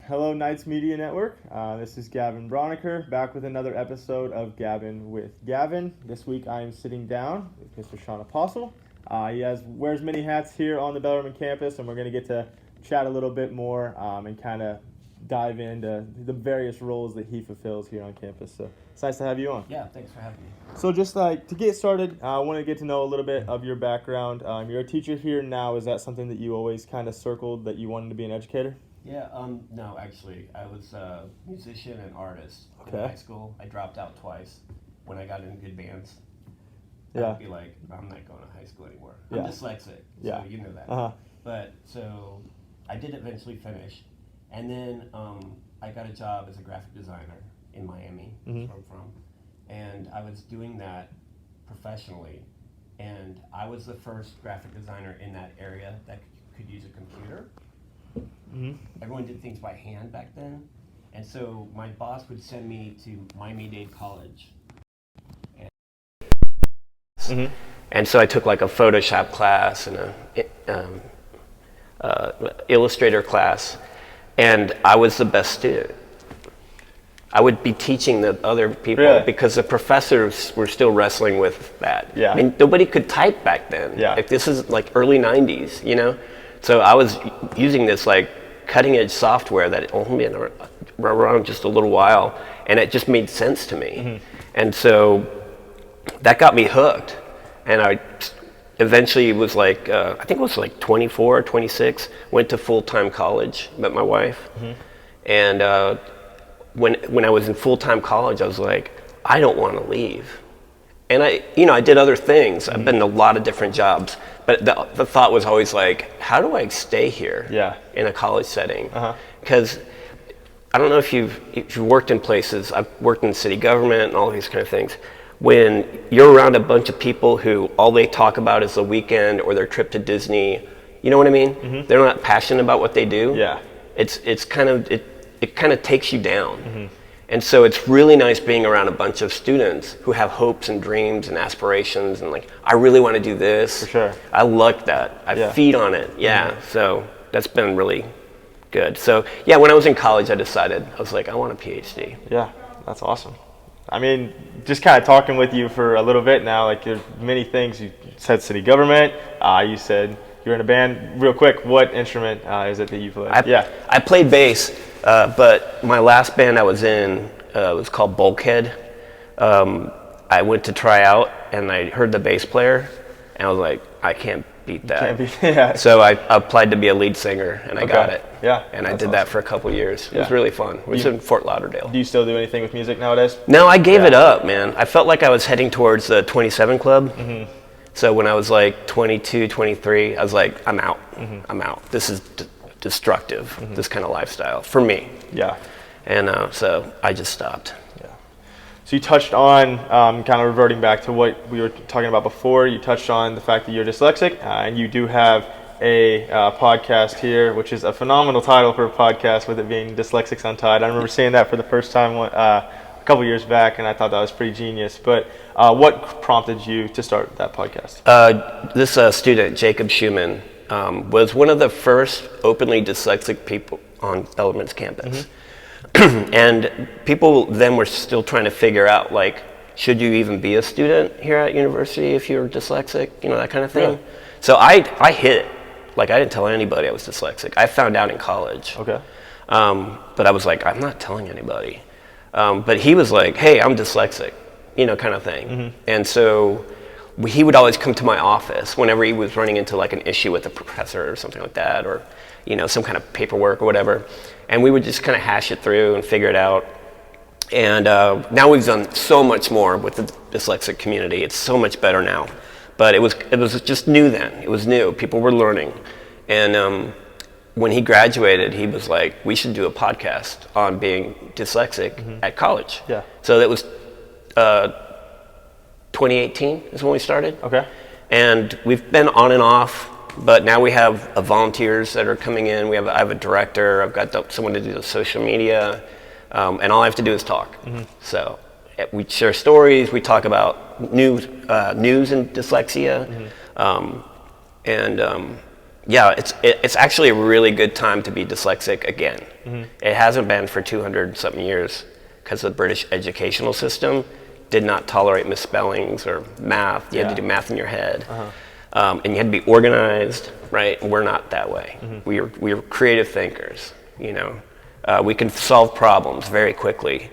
Hello, Knights Media Network. This is Gavin Broniker, back with another episode of Gavin with Gavin. This week I am sitting down with Mr. Shawn Apostle. He wears many hats here on the Bellarmine campus, and we're going to get to chat a little bit more and kind of dive into the various roles that he fulfills here on campus. So it's nice to have you on. Yeah, thanks for having me. So just to get started, I want to get to know a little bit of your background. You're a teacher here now. Is that something that you always kind of circled, that you wanted to be an educator? Yeah, no, actually, I was a musician and artist in Okay. high school. I dropped out twice when I got in good bands. Yeah. I'd be like, I'm not going to high school anymore. I'm Yeah. dyslexic, Yeah. so you know that. Uh-huh. But, so, I did eventually finish. And then I got a job as a graphic designer in Miami, Mhm. that's where I'm from. And I was doing that professionally. And I was the first graphic designer in that area that could use a computer. Mm-hmm. Everyone did things by hand back then. And so my boss would send me to Miami-Dade College. Mm-hmm. And so I took like a Photoshop class and a Illustrator class, and I was the best student. I would be teaching the other people Really? because the professors were still wrestling with that. Yeah. I mean, nobody could type back then. Yeah. Like, this is like early 90s, you know? So I was using this like cutting edge software that had only been around just a little while, and it just made sense to me. Mm-hmm. And so that got me hooked. And I eventually was like, I think it was like 24 or 26, went to full-time college, met my wife. Mm-hmm. And when I was in full-time college, I was like, I don't want to leave. And I did other things. Mm-hmm. I've been in a lot of different jobs, but the thought was always like, how do I stay here in a college setting? Because I don't know if you've worked in places. I've worked in city government and all these kind of things. When you're around a bunch of people who all they talk about is the weekend or their trip to Disney, you know what I mean? Mm-hmm. They're not passionate about what they do. Yeah. It's kind of it kind of takes you down. Mm-hmm. And so it's really nice being around a bunch of students who have hopes and dreams and aspirations and like, I really want to do this. For sure. I like that. I Yeah. feed on it. Yeah. Mm-hmm. So that's been really good. So yeah, when I was in college, I decided, I was like, I want a PhD. Yeah, that's awesome. I mean, just kind of talking with you for a little bit now, like there's many things. You said city government. You said you're in a band. Real quick, what instrument is it that you play? I played bass, but my last band I was in was called Bulkhead. I went to try out, and I heard the bass player, and I was like, I can't beat that. Yeah. So I applied to be a lead singer, and I got it. Yeah. And I did that for a couple years. It was really fun. It was in Fort Lauderdale. Do you still do anything with music nowadays? No, I gave it up, man. I felt like I was heading towards the 27 Club. Mm-hmm. So when I was like 22, 23, I was like, I'm out. Mm-hmm. I'm out. This is destructive, this kind of lifestyle, for me. Yeah. And so I just stopped. Yeah. So you touched on, kind of reverting back to what we were talking about before, you touched on the fact that you're dyslexic, and you do have a podcast here, which is a phenomenal title for a podcast, with it being Dyslexics Untied. I remember seeing that for the first time a couple years back, and I thought that was pretty genius. But what prompted you to start that podcast? This student, G.W.G, was one of the first openly dyslexic people on Bellarmine's campus. Mm-hmm. And people then were still trying to figure out, like, should you even be a student here at university if you're dyslexic, that kind of thing. Really? So I hid it. Like, I didn't tell anybody I was dyslexic. I found out in college. Okay. But I was like, I'm not telling anybody. But he was like, hey, I'm dyslexic, kind of thing. Mm-hmm. And so he would always come to my office whenever he was running into like an issue with a professor or something like that, or, some kind of paperwork or whatever. And we would just kind of hash it through and figure it out. And now we've done so much more with the dyslexic community. It's so much better now. But it was just new then. It was new. People were learning. And when he graduated, he was like, we should do a podcast on being dyslexic at college. Yeah. So that was 2018 is when we started. Okay. And we've been on and off, but now we have volunteers that are coming in. I have a director. I've got someone to do the social media. And all I have to do is talk. Mm-hmm. So we share stories. We talk about news and dyslexia. Mm-hmm. Yeah, it's actually a really good time to be dyslexic again. It hasn't been for 200-something years because the British educational system did not tolerate misspellings or math. You had to do math in your head. And you had to be organized, right? And we're not that way. We are creative thinkers, you know. We can solve problems very quickly.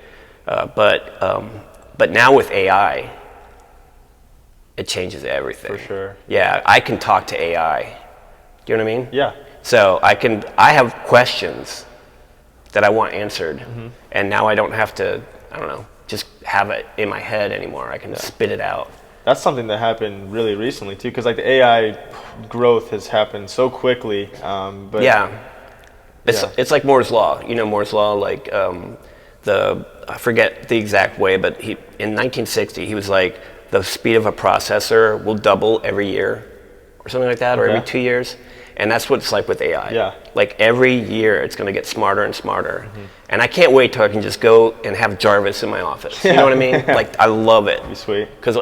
But now with AI, it changes everything. For sure. Yeah, I can talk to AI. Do you know what I mean? Yeah. So I have questions that I want answered, and now I don't have to, I don't know, just have it in my head anymore. I can spit it out. That's something that happened really recently too, because like the AI growth has happened so quickly. But it's like Moore's law. You know Moore's law, like I forget the exact way, but in 1960 he was like, the speed of a processor will double every year, or something like that, or every 2 years. And that's what it's like with AI. Yeah. Like every year it's going to get smarter and smarter. And I can't wait till I can just go and have Jarvis in my office. You know what I mean? Like, I love it. That'd be sweet. Because,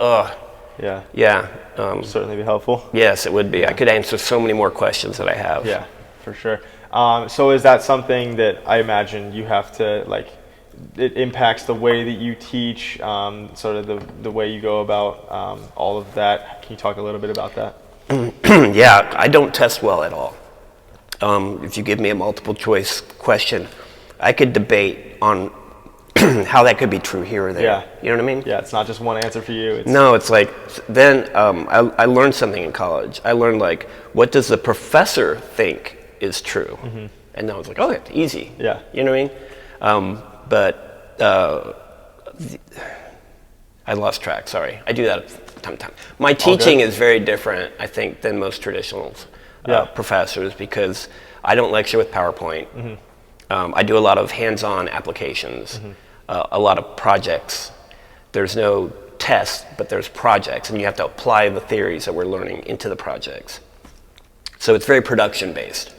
Certainly be helpful. Yes, it would be. I could answer so many more questions that I have. Yeah, for sure. So is that something that I imagine you have to, like, it impacts the way that you teach, sort of the way you go about all of that? Can you talk a little bit about that? Yeah, I don't test well at all. If you give me a multiple choice question, I could debate on how that could be true here or there. Yeah. You know what I mean? Yeah, it's not just one answer for you. No, it's like, then I learned something in college. I learned, like, what does the professor think is true? And then I was like, oh, it's easy. Yeah. You know what I mean? I lost track, sorry. I do that time to time. My teaching is very different, I think, than most traditional professors, because I don't lecture with PowerPoint. I do a lot of hands-on applications, a lot of projects. There's no test, but there's projects, and you have to apply the theories that we're learning into the projects. So it's very production-based,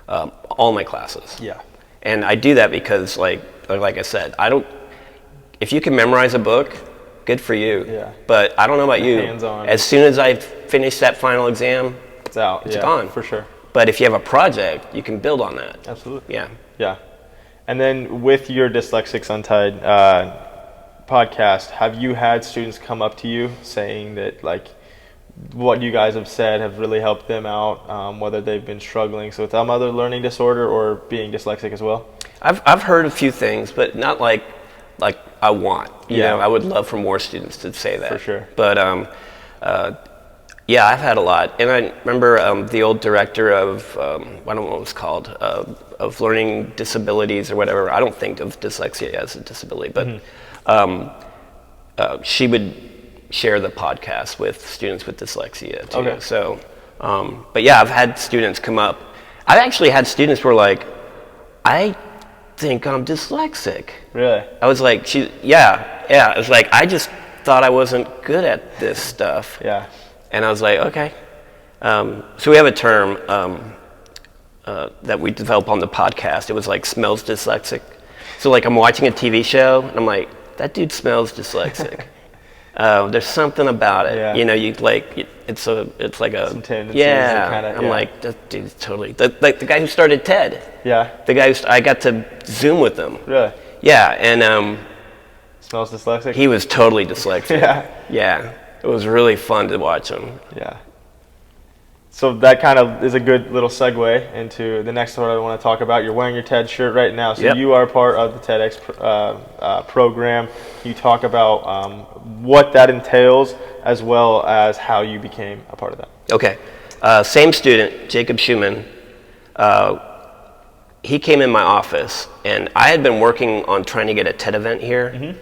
all my classes. Yeah. And I do that because, like I said, if you can memorize a book, good for you. Yeah. But I don't know about you. Hands-on. As soon as I finish that final exam, it's out. It's gone. For sure. But if you have a project, you can build on that. Absolutely. Yeah. Yeah. And then with your Dyslexics Untied podcast, have you had students come up to you saying that, like, what you guys have said have really helped them out, whether they've been struggling with some other learning disorder or being dyslexic as well? I've heard a few things, but not like I want. You know, I would love for more students to say that. For sure. But yeah, I've had a lot. And I remember the old director of, I don't know what it was called, of learning disabilities or whatever. I don't think of dyslexia as a disability, but she would share the podcast with students with dyslexia too. Okay. So, but yeah, I've had students come up. I've actually had students who were like, I think I'm dyslexic. Really? I was like, yeah. I was like, I just thought I wasn't good at this stuff. Yeah. And I was like, okay. So we have a term that we developed on the podcast. It was like, smells dyslexic. So like, I'm watching a TV show and I'm like, that dude smells dyslexic. There's something about it. Yeah. You know, it's like a some tendencies I'm like, that dude's totally like the guy who started TED. Yeah. The guy I got to Zoom with him. Really? Yeah, and smells dyslexic. he was totally dyslexic. Yeah. Yeah, it was really fun to watch him. Yeah. So that kind of is a good little segue into the next one I want to talk about. You're wearing your TED shirt right now, so you are part of the TEDx program. You talk about what that entails, as well as how you became a part of that. Okay. Same student, G.W.G. He came in my office, and I had been working on trying to get a TED event here,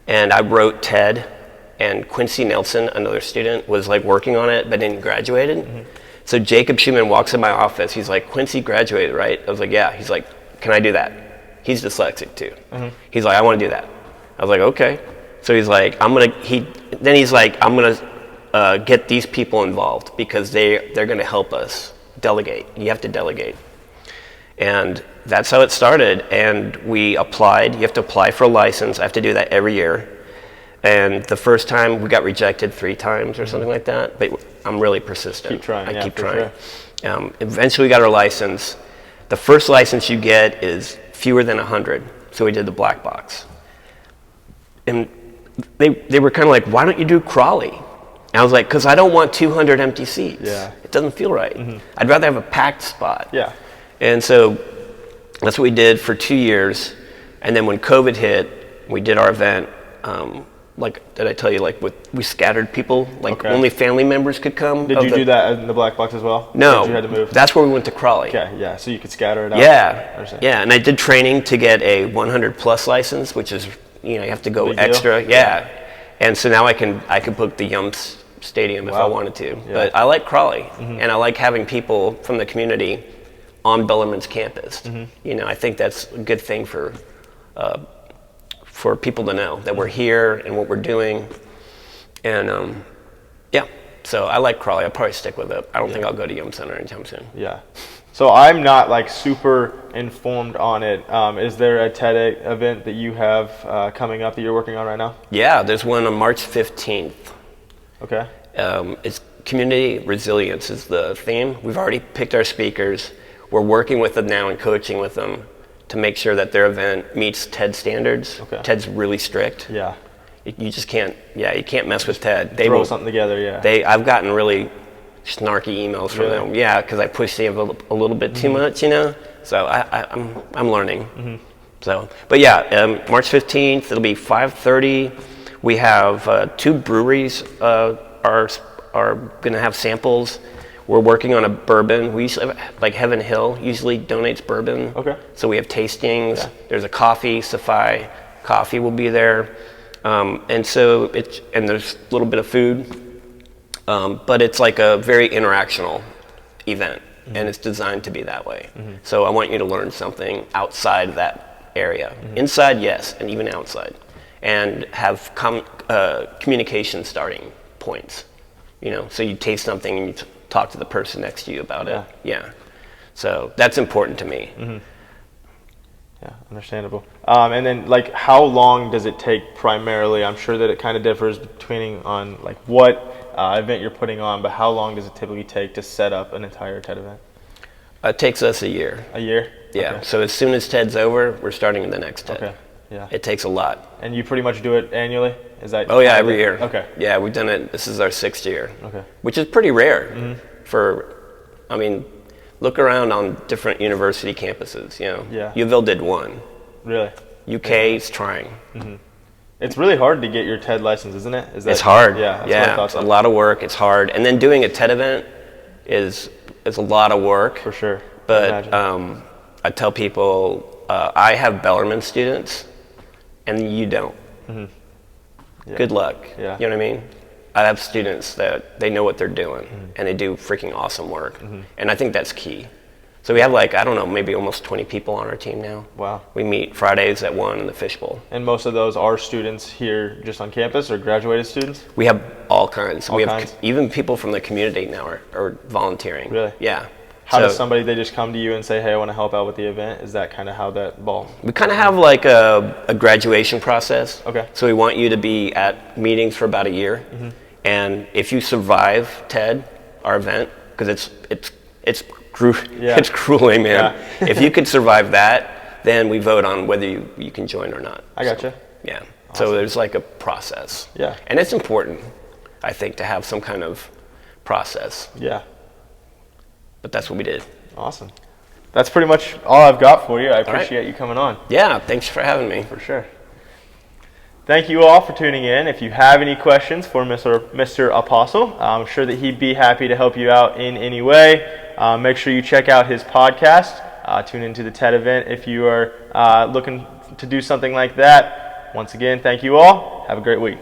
and I wrote TED, and Quincy Nelson, another student, was like working on it, but didn't graduated. So Jacob Schumann walks in my office. He's like, Quincy graduated, right? I was like, yeah. He's like, can I do that? He's dyslexic too. He's like, I want to do that. I was like, okay. So he's like, I'm gonna get these people involved because they're gonna help us delegate. You have to delegate. And that's how it started. And we applied. You have to apply for a license. I have to do that every year. And the first time we got rejected 3 times or something like that, but I'm really persistent. Keep trying. I keep trying. Sure. Eventually we got our license. The first license you get is fewer than 100. So we did the black box. And they were kind of like, why don't you do Crawley? And I was like, because I don't want 200 empty seats. Yeah. It doesn't feel right. I'd rather have a packed spot. Yeah. And so that's what we did for 2 years. And then when COVID hit, we did our event. Like, did I tell you, like, we scattered people, like only family members could come? Did you do that in the black box as well? No, you had to move? That's where we went to Crawley. Okay, yeah, so you could scatter it out. Yeah, and I did training to get a 100 plus license, which is, you have to go Big extra. deal. Yeah, and so now I can book the Yumps Stadium if I wanted to. Yeah. But I like Crawley, and I like having people from the community on Bellarmine's campus. I think that's a good thing for people to know that we're here and what we're doing. And so I like Crawley. I'll probably stick with it. I don't think I'll go to Yum Center anytime soon. Yeah. So I'm not like super informed on it. Is there a TED event that you have coming up that you're working on right now? Yeah, there's one on March 15th. Okay. It's community resilience is the theme. We've already picked our speakers. We're working with them now and coaching with them to make sure that their event meets TED standards. Okay. TED's really strict. Yeah. You just can't. Yeah, you can't mess with TED. They throw something together. Yeah. I've gotten really snarky emails from them. Yeah, because I push the envelope a little bit too much. So I'm learning. So, but yeah, March 15th. It'll be 5:30. We have 2 breweries are going to have samples. We're working on a bourbon. We usually have, like Heaven Hill usually donates bourbon. Okay. So we have tastings. Yeah. There's a coffee. Safai Coffee will be there. And so there's a little bit of food. But it's like a very interactional event, and it's designed to be that way. So I want you to learn something outside that area. Inside, yes, and even outside. And have communication starting points. So you taste something and you talk to the person next to you about it. Yeah. So that's important to me. Yeah, understandable. And then, like, how long does it take primarily? I'm sure that it kind of differs depending on like what event you're putting on, but how long does it typically take to set up an entire TED event? It takes us a year. A year? Yeah. Okay. So as soon as TED's over, we're starting the next TED. Okay. Yeah. It takes a lot. And you pretty much do it annually? Is that? Oh yeah, every year. Okay. Yeah, we've done it. This is our 6th year. Okay. Which is pretty rare look around on different university campuses. Yeah. U of L did one. Really? UK is trying. It's really hard to get your TED license, isn't it? It's hard. Yeah. It's a lot of work. It's hard, and then doing a TED event is a lot of work. For sure. But I tell people I have Bellarmine students, and you don't. Yeah. Good luck. Yeah. You know what I mean? I have students that they know what they're doing, and they do freaking awesome work. And I think that's key. So we have maybe almost 20 people on our team now. Wow. We meet Fridays at 1 in the Fishbowl. And most of those are students here just on campus or graduated students? We have all kinds. Have even people from the community now are volunteering. Really? Yeah. How does they just come to you and say, hey, I want to help out with the event? Is that kind of how that ball? We kind of have like a graduation process. Okay. So we want you to be at meetings for about a year. And if you survive TED, our event, because it's grueling, man. Yeah. If you could survive that, then we vote on whether you can join or not. I gotcha. Yeah. Awesome. So there's like a process. Yeah. And it's important, I think, to have some kind of process. Yeah. But that's what we did. Awesome. That's pretty much all I've got for you. I appreciate you coming on. Yeah, thanks for having me. For sure. Thank you all for tuning in. If you have any questions for Mr. Apostle, I'm sure that he'd be happy to help you out in any way. Make sure you check out his podcast. Tune into the TED event if you are looking to do something like that. Once again, thank you all. Have a great week.